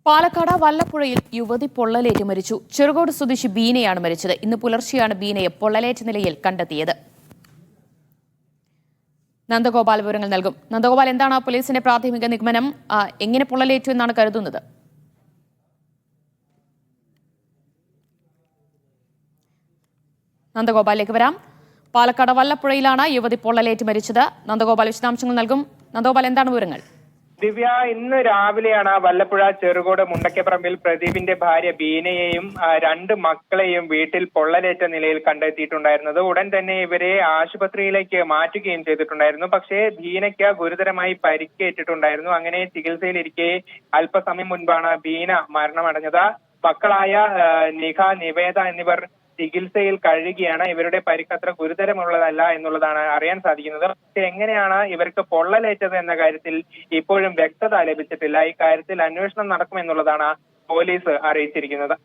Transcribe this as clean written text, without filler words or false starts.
പാലക്കാട് വല്ലപ്പുഴയിൽ യുവതി പൊള്ളലേറ്റ് മരിച്ചു. ചെറുകോട് സ്വദേശി ബീനയാണ് മരിച്ചത്. ഇന്ന് പുലർച്ചെയാണ് ബീനയെ പൊള്ളലേറ്റ നിലയിൽ കണ്ടെത്തിയത്. നന്ദഗോപാൽ വിവരങ്ങൾ നൽകും. നന്ദഗോപാൽ, എന്താണ് പോലീസിന്റെ പ്രാഥമിക നിഗമനം? എങ്ങനെ പൊള്ളലേറ്റു എന്നാണ് കരുതുന്നത്? നന്ദഗോപാലിലേക്ക് വരാം. പാലക്കാട് വല്ലപ്പുഴയിലാണ് യുവതി പൊള്ളലേറ്റ് മരിച്ചത്. നന്ദഗോപാൽ വിശദാംശങ്ങൾ നൽകും. നന്ദഗോപാൽ, എന്താണ് വിവരങ്ങൾ? ദിവ്യ, ഇന്ന് രാവിലെയാണ് വല്ലപ്പുഴ ചെറുകോട് മുണ്ടക്കപ്പറമ്പിൽ പ്രദീപിന്റെ ഭാര്യ ബീനയെയും രണ്ട് മക്കളെയും വീട്ടിൽ പൊള്ളലേറ്റ നിലയിൽ കണ്ടെത്തിയിട്ടുണ്ടായിരുന്നത്. ഉടൻ തന്നെ ഇവരെ ആശുപത്രിയിലേക്ക് മാറ്റുകയും ചെയ്തിട്ടുണ്ടായിരുന്നു. പക്ഷേ ബീനയ്ക്ക് ഗുരുതരമായി പരിക്കേറ്റിട്ടുണ്ടായിരുന്നു. അങ്ങനെ ചികിത്സയിലിരിക്കെ അല്പസമയം മുൻപാണ് ബീന മരണമടഞ്ഞത്. മക്കളായ നിഖ, നിവേദ എന്നിവർ ചികിത്സയിൽ കഴിയുകയാണ്. ഇവരുടെ പരിക്കത്ര ഗുരുതരമുള്ളതല്ല എന്നുള്ളതാണ് അറിയാൻ സാധിക്കുന്നത്. പക്ഷെ എങ്ങനെയാണ് ഇവർക്ക് പൊള്ളലേറ്റത് എന്ന കാര്യത്തിൽ ഇപ്പോഴും വ്യക്തത ലഭിച്ചിട്ടില്ല. ഈ കാര്യത്തിൽ അന്വേഷണം നടക്കുമെന്നുള്ളതാണ് പോലീസ് അറിയിച്ചിരിക്കുന്നത്.